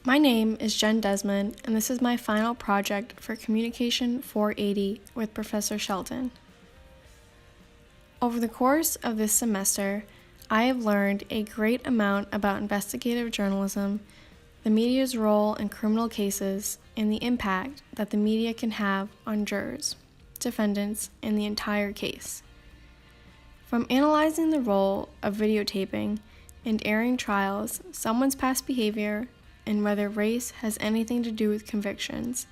My name is Jenn Desmond, and this is my final project for Communication 480 with Professor Shelton. Over the course of this semester, I have learned a great amount about investigative journalism, the media's role in criminal cases, and the impact that the media can have on jurors, defendants, and the entire case. From analyzing the role of videotaping and airing trials, someone's past behavior, and whether race has anything to do with convictions,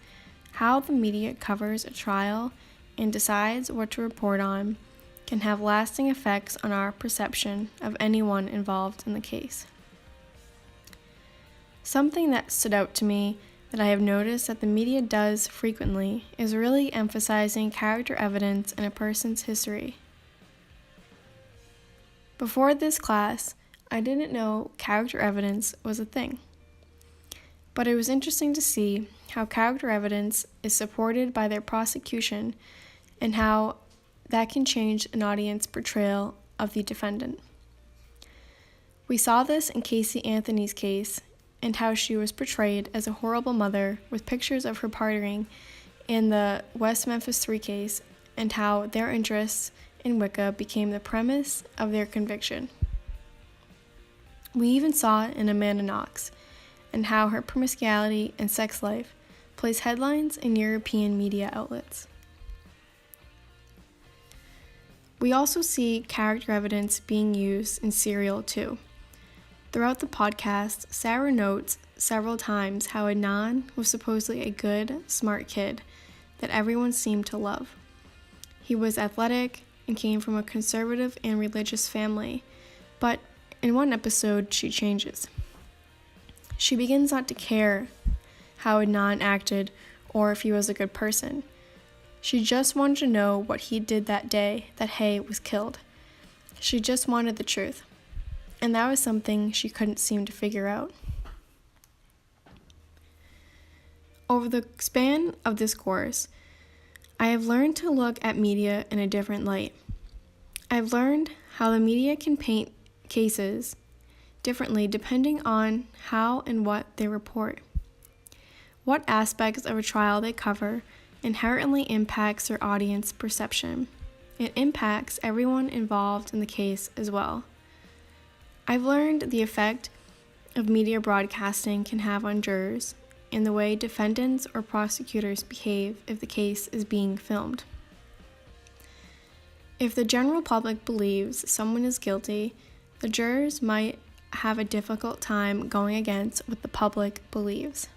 how the media covers a trial and decides what to report on can have lasting effects on our perception of anyone involved in the case. Something that stood out to me that I have noticed that the media does frequently is really emphasizing character evidence in a person's history. Before this class, I didn't know character evidence was a thing. But it was interesting to see how character evidence is supported by their prosecution and how that can change an audience portrayal of the defendant. We saw this in Casey Anthony's case and how she was portrayed as a horrible mother with pictures of her partying in the West Memphis 3 case and how their interests in Wicca became the premise of their conviction. We even saw it in Amanda Knox, and how her promiscuity and sex life plays headlines in European media outlets. We also see character evidence being used in Serial too. Throughout the podcast, Sarah notes several times how Adnan was supposedly a good, smart kid that everyone seemed to love. He was athletic and came from a conservative and religious family, but in one episode she changes. She begins not to care how Adnan acted or if he was a good person. She just wanted to know what he did that day that Hay was killed. She just wanted the truth, and that was something she couldn't seem to figure out. Over the span of this course, I have learned to look at media in a different light. I've learned how the media can paint cases differently depending on how and what they report. What aspects of a trial they cover inherently impacts their audience perception. It impacts everyone involved in the case as well. I've learned the effect of media broadcasting can have on jurors and the way defendants or prosecutors behave if the case is being filmed. If the general public believes someone is guilty, the jurors might have a difficult time going against what the public believes.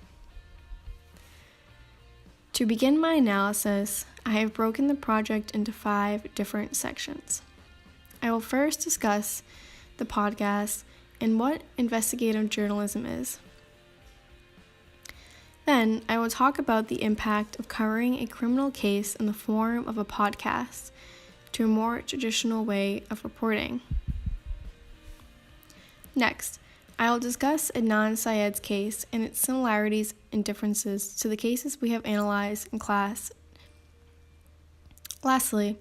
To begin my analysis, I have broken the project into 5 different sections. I will first discuss the podcast and what investigative journalism is. Then, I will talk about the impact of covering a criminal case in the form of a podcast to a more traditional way of reporting. Next, I will discuss Adnan Syed's case and its similarities and differences to the cases we have analyzed in class. Lastly,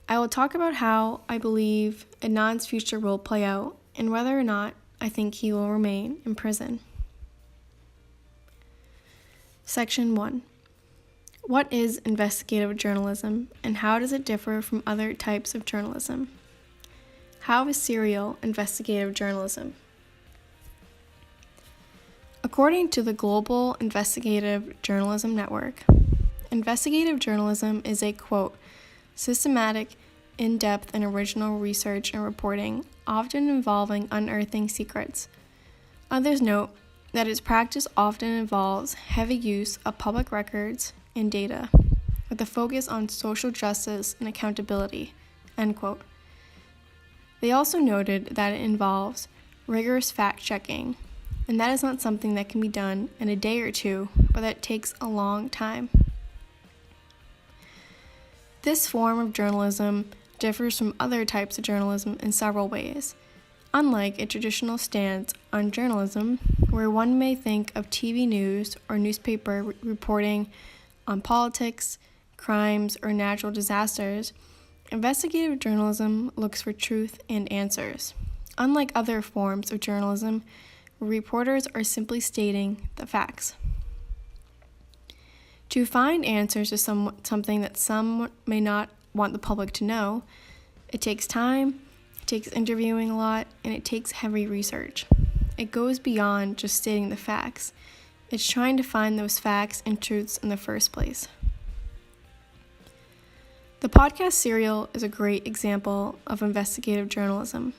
I will talk about how I believe Adnan's future will play out and whether or not I think he will remain in prison. Section 1. What is investigative journalism and how does it differ from other types of journalism? How is serial investigative journalism? According to the Global Investigative Journalism Network, investigative journalism is a, quote, systematic, in-depth, and original research and reporting, often involving unearthing secrets. Others note that its practice often involves heavy use of public records and data, with a focus on social justice and accountability, end quote. They also noted that it involves rigorous fact-checking, and that is not something that can be done in a day or two, but that takes a long time. This form of journalism differs from other types of journalism in several ways. Unlike a traditional stance on journalism, where one may think of TV news or newspaper reporting on politics, crimes, or natural disasters, investigative journalism looks for truth and answers. Unlike other forms of journalism, where reporters are simply stating the facts. To find answers to something that some may not want the public to know, it takes time, it takes interviewing a lot, and it takes heavy research. It goes beyond just stating the facts. It's trying to find those facts and truths in the first place. The podcast Serial is a great example of investigative journalism.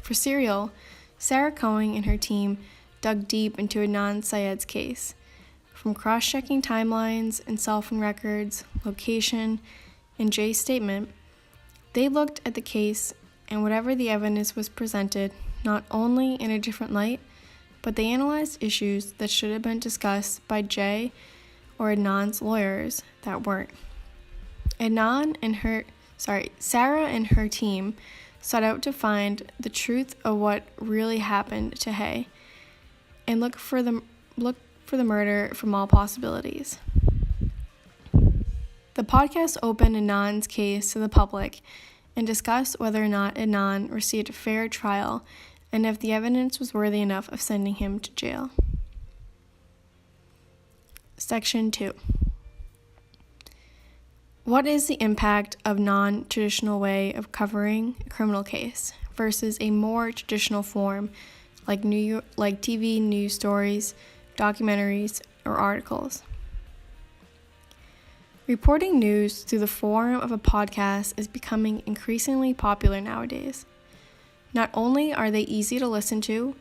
For Serial, Sarah Cohen and her team dug deep into Adnan Syed's case. From cross-checking timelines and cell phone records, location, and Jay's statement, they looked at the case and whatever the evidence was presented, not only in a different light, but they analyzed issues that should have been discussed by Jay or Adnan's lawyers that weren't. Sarah and her team sought out to find the truth of what really happened to Hay and look for the murder from all possibilities. The podcast opened Adnan's case to the public and discussed whether or not Adnan received a fair trial and if the evidence was worthy enough of sending him to jail. Section 2. What is the impact of non-traditional way of covering a criminal case versus a more traditional form like TV news stories, documentaries, or articles? Reporting news through the form of a podcast is becoming increasingly popular nowadays. Not only are they easy to listen to,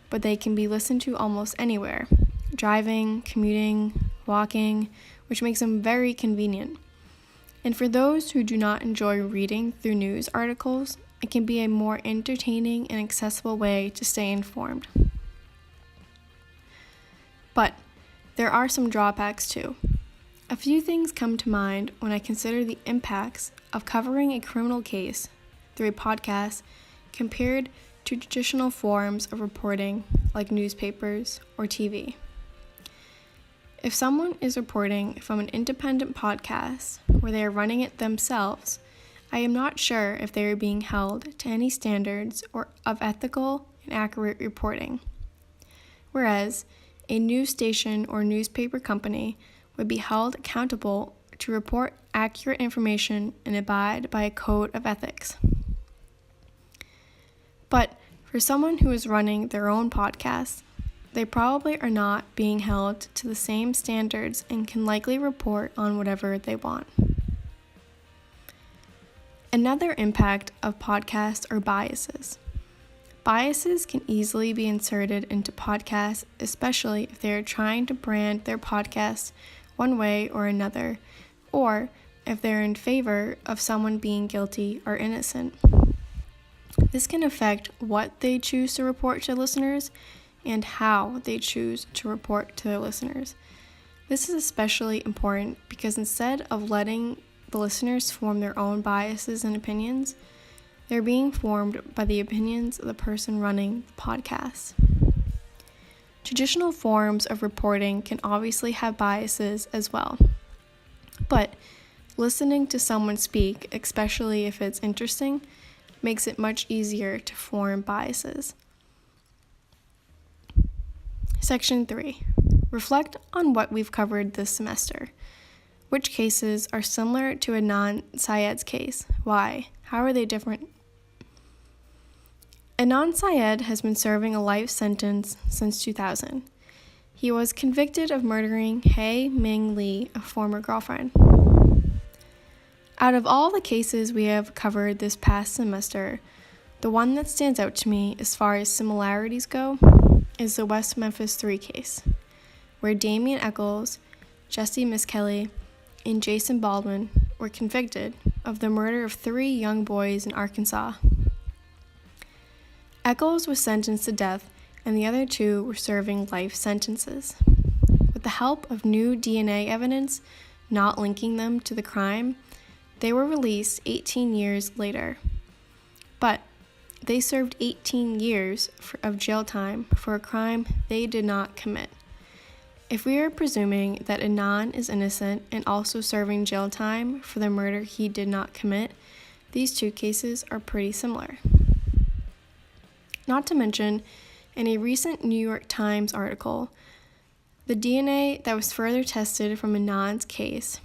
but they can be listened to almost anywhere, driving, commuting, walking, which makes them very convenient. And for those who do not enjoy reading through news articles, it can be a more entertaining and accessible way to stay informed. But there are some drawbacks too. A few things come to mind when I consider the impacts of covering a criminal case through a podcast compared to traditional forms of reporting like newspapers or TV. If someone is reporting from an independent podcast where they are running it themselves, I am not sure if they are being held to any standards or of ethical and accurate reporting. Whereas a news station or newspaper company would be held accountable to report accurate information and abide by a code of ethics. But for someone who is running their own podcast, they probably are not being held to the same standards and can likely report on whatever they want. Another impact of podcasts are biases. Biases can easily be inserted into podcasts, especially if they are trying to brand their podcast one way or another, or if they're in favor of someone being guilty or innocent. This can affect what they choose to report to listeners and how they choose to report to their listeners. This is especially important because instead of letting the listeners form their own biases and opinions, they're being formed by the opinions of the person running the podcast. Traditional forms of reporting can obviously have biases as well, but listening to someone speak, especially if it's interesting, makes it much easier to form biases. Section 3. Reflect on what we've covered this semester. Which cases are similar to Adnan Syed's case? Why? How are they different? Adnan Syed has been serving a life sentence since 2000. He was convicted of murdering Hae Ming Lee, a former girlfriend. Out of all the cases we have covered this past semester, the one that stands out to me as far as similarities go is the West Memphis 3 case, where Damien Eccles, Jesse Miskelly, and Jason Baldwin were convicted of the murder of 3 young boys in Arkansas. Eccles was sentenced to death, and the other 2 were serving life sentences. With the help of new DNA evidence not linking them to the crime, they were released 18 years later. But they served 18 years of jail time for a crime they did not commit. If we are presuming that Adnan is innocent and also serving jail time for the murder he did not commit, these 2 cases are pretty similar. Not to mention, In a recent New York Times article, the DNA that was further tested from Adnan's case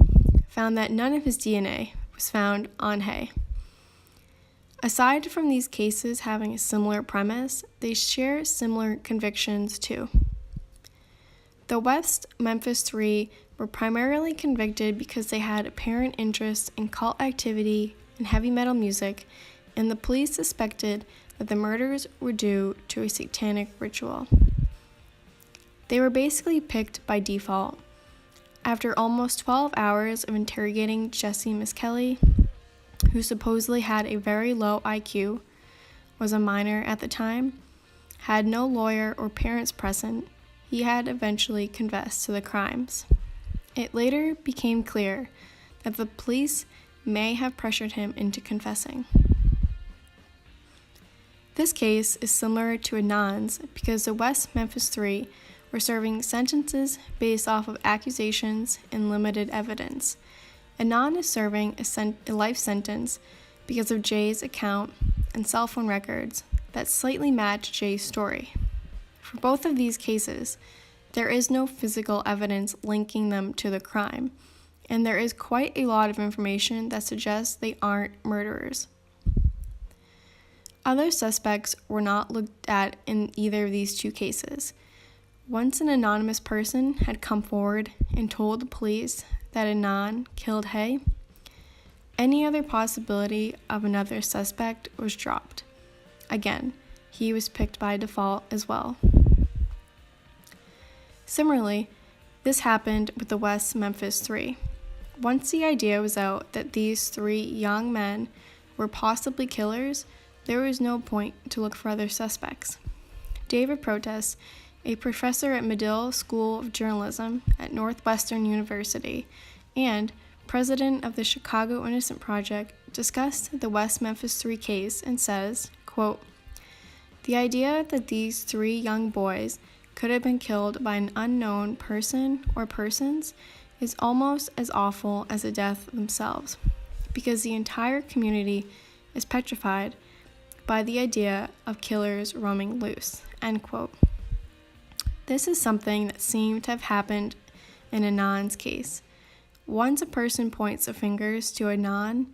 found that none of his DNA was found on Hay. Aside from these cases having a similar premise, they share similar convictions too. The West Memphis Three were primarily convicted because they had apparent interest in cult activity and heavy metal music, and the police suspected that the murders were due to a satanic ritual. They were basically picked by default. After almost 12 hours of interrogating Jesse Miskelly, who supposedly had a very low IQ, was a minor at the time, had no lawyer or parents present, he had eventually confessed to the crimes. It later became clear that the police may have pressured him into confessing. This case is similar to Adnan's because the West Memphis Three were serving sentences based off of accusations and limited evidence. Adnan is serving a life sentence because of Jay's account and cell phone records that slightly match Jay's story. For both of these cases, there is no physical evidence linking them to the crime, and there is quite a lot of information that suggests they aren't murderers. Other suspects were not looked at in either of these two cases. Once an anonymous person had come forward and told the police that Adnan killed Hay, any other possibility of another suspect was dropped. Again, he was picked by default as well. Similarly, this happened with the West Memphis Three. Once the idea was out that these three young men were possibly killers, there was no point to look for other suspects. David Protest, a professor at Medill School of Journalism at Northwestern University and president of the Chicago Innocent Project, discussed the West Memphis Three case and says, quote, "The idea that these three young boys could have been killed by an unknown person or persons is almost as awful as the death themselves, because the entire community is petrified by the idea of killers roaming loose," end quote. This is something that seemed to have happened in Adnan's case. Once a person points the fingers to Adnan,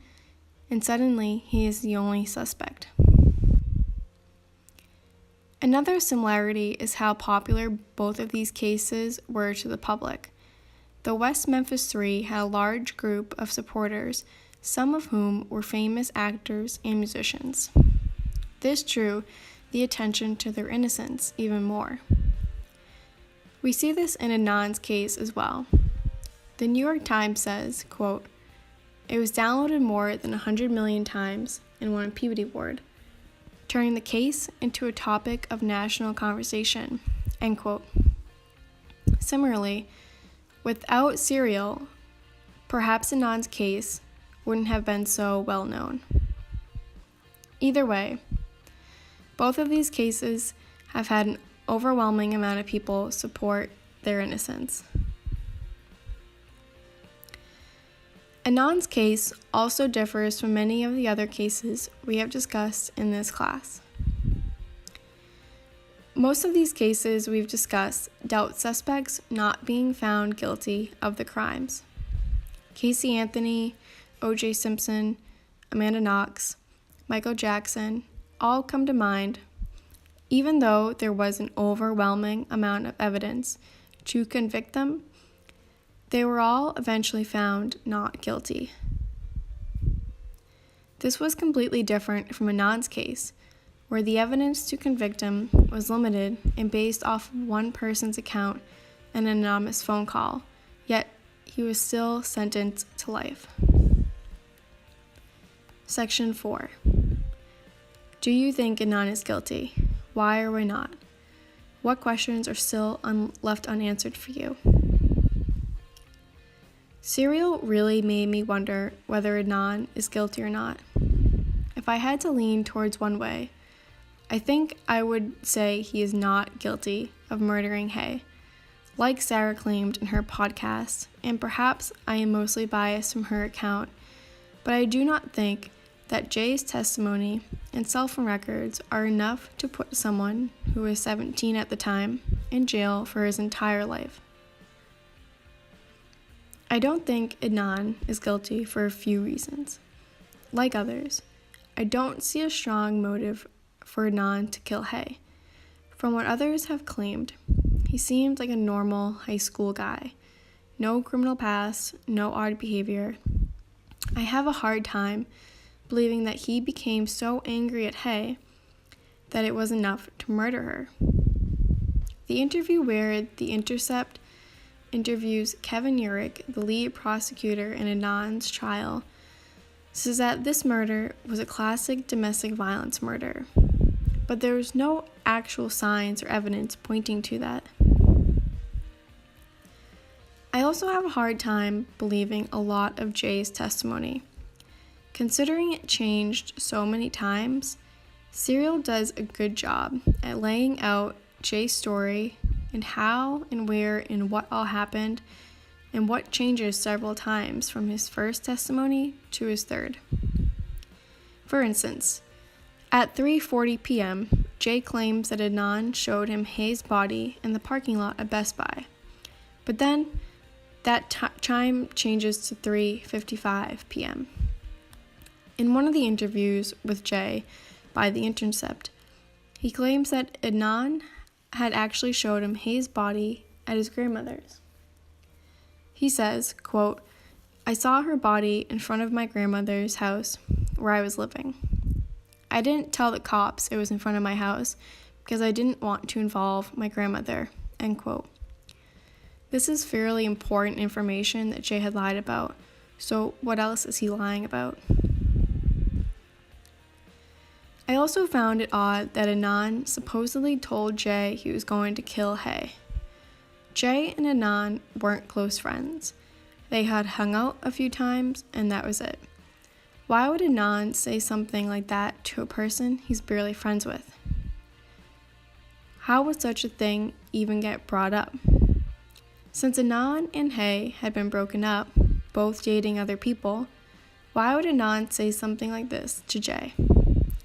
and suddenly he is the only suspect. Another similarity is how popular both of these cases were to the public. The West Memphis Three had a large group of supporters, some of whom were famous actors and musicians. This drew the attention to their innocence even more. We see this in Adnan's case as well. The New York Times says, quote, "It was downloaded more than 100 million times and won a Peabody Award, turning the case into a topic of national conversation," end quote. Similarly, without Serial, perhaps Adnan's case wouldn't have been so well known. Either way, both of these cases have had an overwhelming amount of people support their innocence. Adnan's case also differs from many of the other cases we have discussed in this class. Most of these cases we've discussed dealt with suspects not being found guilty of the crimes. Casey Anthony, O.J. Simpson, Amanda Knox, Michael Jackson all come to mind, even though there was an overwhelming amount of evidence to convict them. They were all eventually found not guilty. This was completely different from Adnan's case, where the evidence to convict him was limited and based off of one person's account and an anonymous phone call, yet he was still sentenced to life. Section 4. Do you think Adnan is guilty? Why or why not? What questions are still left unanswered for you? Serial really made me wonder whether Adnan is guilty or not. If I had to lean towards one way, I think I would say he is not guilty of murdering Hay, like Sarah claimed in her podcast, and perhaps I am mostly biased from her account, but I do not think that Jay's testimony and cell phone records are enough to put someone who was 17 at the time in jail for his entire life. I don't think Adnan is guilty for a few reasons. Like others, I don't see a strong motive for Adnan to kill Hay. From what others have claimed, he seemed like a normal high school guy. No criminal past, no odd behavior. I have a hard time believing that he became so angry at Hay that it was enough to murder her. The interview where The Intercept interviews Kevin Urich, the lead prosecutor in Adnan's trial, says that this murder was a classic domestic violence murder, but there was no actual signs or evidence pointing to that. I also have a hard time believing a lot of Jay's testimony. Considering it changed so many times, Serial does a good job at laying out Jay's story and how and where and what all happened and what changes several times from his first testimony to his third. For instance, at 3:40 p.m., Jay claims that Adnan showed him Hay's body in the parking lot at Best Buy, but then that time changes to 3:55 p.m. In one of the interviews with Jay by The Intercept, he claims that Adnan had actually showed him Hay's body at his grandmother's. He says, quote, "I saw her body in front of my grandmother's house where I was living. I didn't tell the cops it was in front of my house because I didn't want to involve my grandmother," end quote. This is fairly important information that Jay had lied about, so what else is he lying about? I also found it odd that Adnan supposedly told Jay he was going to kill Hay. Jay and Adnan weren't close friends. They had hung out a few times and that was it. Why would Adnan say something like that to a person he's barely friends with? How would such a thing even get brought up? Since Adnan and Hay had been broken up, both dating other people, why would Adnan say something like this to Jay?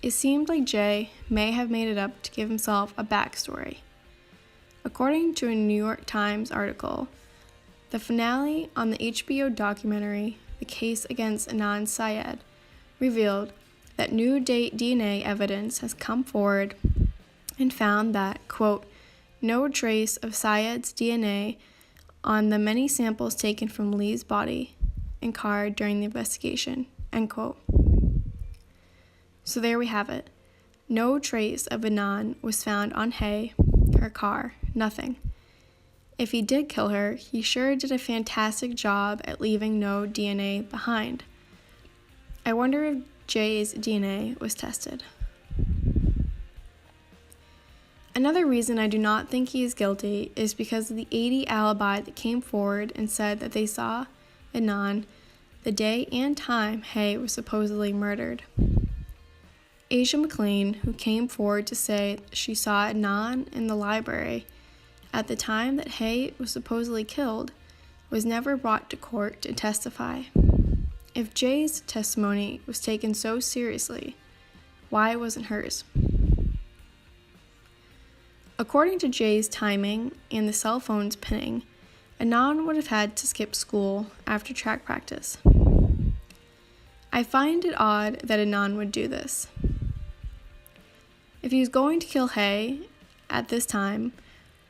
It seemed like Jay may have made it up to give himself a backstory. According to a New York Times article, the finale on the HBO documentary The Case Against Adnan Syed revealed that new DNA evidence has come forward and found that, quote, "no trace of Syed's DNA on the many samples taken from Lee's body and car during the investigation," end quote. So there we have it. No trace of Adnan was found on Hay, her car, nothing. If he did kill her, he sure did a fantastic job at leaving no DNA behind. I wonder if Jay's DNA was tested. Another reason I do not think he is guilty is because of the 80 alibi that came forward and said that they saw Adnan the day and time Hay was supposedly murdered. Asia McLean, who came forward to say she saw Adnan in the library at the time that Hay was supposedly killed, was never brought to court to testify. If Jay's testimony was taken so seriously, why wasn't hers? According to Jay's timing and the cell phone's pinning, Adnan would have had to skip school after track practice. I find it odd that Adnan would do this. If he was going to kill Hay at this time,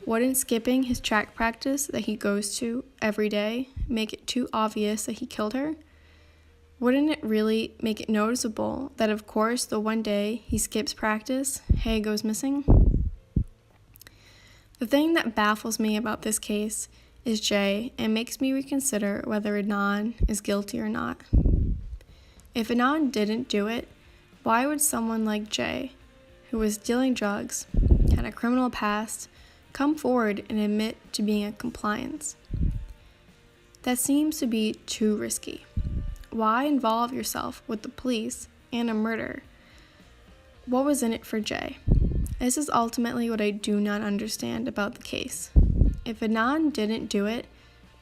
wouldn't skipping his track practice that he goes to every day make it too obvious that he killed her? Wouldn't it really make it noticeable that, of course, the one day he skips practice, Hay goes missing? The thing that baffles me about this case is Jay and makes me reconsider whether Adnan is guilty or not. If Adnan didn't do it, why would someone like Jay, who was dealing drugs, had a criminal past, come forward and admit to being in compliance? That seems to be too risky. Why involve yourself with the police and a murder? What was in it for Jay? This is ultimately what I do not understand about the case. If Adnan didn't do it,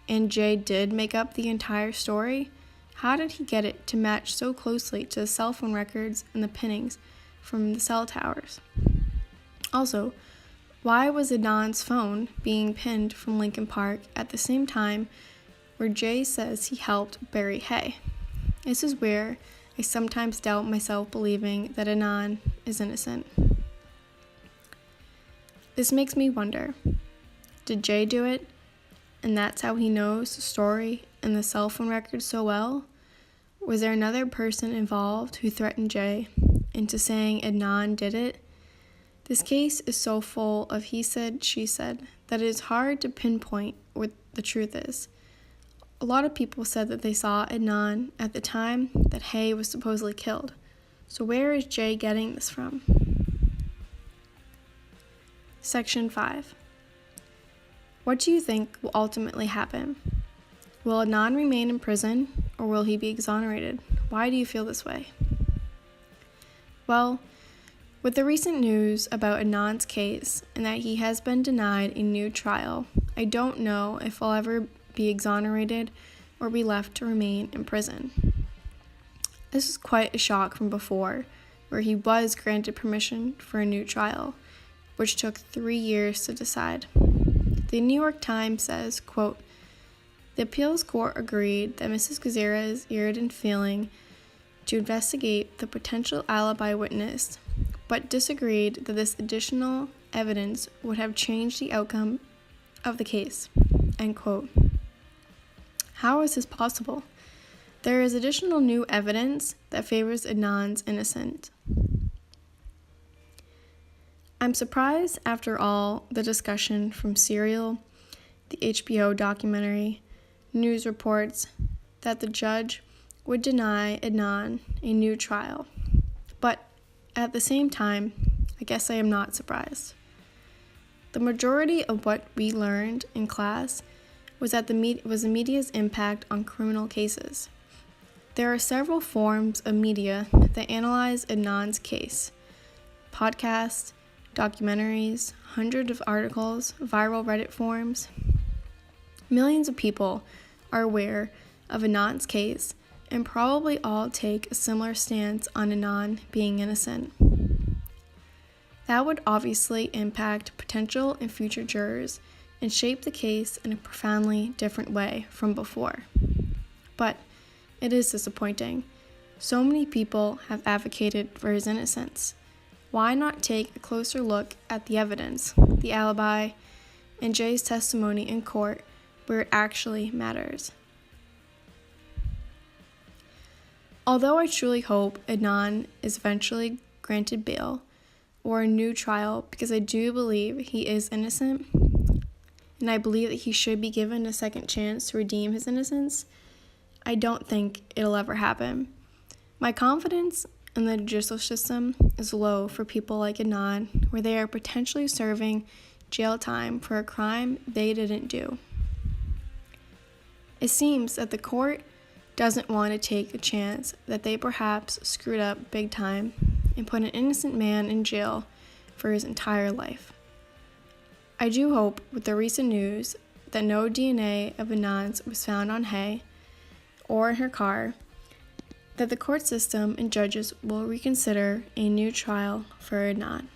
and Jay did make up the entire story, How did he get it to match so closely to the cell phone records and the pinnings from the cell towers? Also, why was Adnan's phone being pinned from Lincoln Park at the same time where Jay says he helped bury Hay? This is where I sometimes doubt myself believing that Adnan is innocent. This makes me wonder, did Jay do it, and that's how he knows the story and the cell phone records so well? Was there another person involved who threatened Jay into saying Adnan did it? This case is so full of he said, she said, that it is hard to pinpoint what the truth is. A lot of people said that they saw Adnan at the time that Hay was supposedly killed. So where is Jay getting this from? Section 5. What do you think will ultimately happen? Will Adnan remain in prison, or will he be exonerated? Why do you feel this way? Well, with the recent news about Adnan's case and that he has been denied a new trial, I don't know if he'll ever be exonerated or be left to remain in prison. This is quite a shock from before, where he was granted permission for a new trial, which took 3 years to decide. The New York Times says, quote, "The appeals court agreed that Mrs. Guzera's erred in failing to investigate the potential alibi witness, but disagreed that this additional evidence would have changed the outcome of the case." End quote. How is this possible? There is additional new evidence that favors Adnan's innocence. I'm surprised, after all the discussion from Serial, the HBO documentary, news reports, that the judge would deny Adnan a new trial. But at the same time, I guess I am not surprised. The majority of what we learned in class was the media's impact on criminal cases. There are several forms of media that analyze Adnan's case: podcasts, documentaries, hundreds of articles, viral Reddit forums. Millions of people are aware of Adnan's case and probably all take a similar stance on Adnan being innocent. That would obviously impact potential and future jurors and shape the case in a profoundly different way from before. But it is disappointing. So many people have advocated for his innocence. Why not take a closer look at the evidence, the alibi, and Jay's testimony in court where it actually matters? Although I truly hope Adnan is eventually granted bail or a new trial, because I do believe he is innocent, and I believe that he should be given a second chance to redeem his innocence, I don't think it'll ever happen. My confidence in the judicial system is low for people like Adnan, where they are potentially serving jail time for a crime they didn't do. It seems that the court doesn't want to take a chance that they perhaps screwed up big time and put an innocent man in jail for his entire life. I do hope, with the recent news that no DNA of Adnan's was found on Hay or in her car, that the court system and judges will reconsider a new trial for Adnan.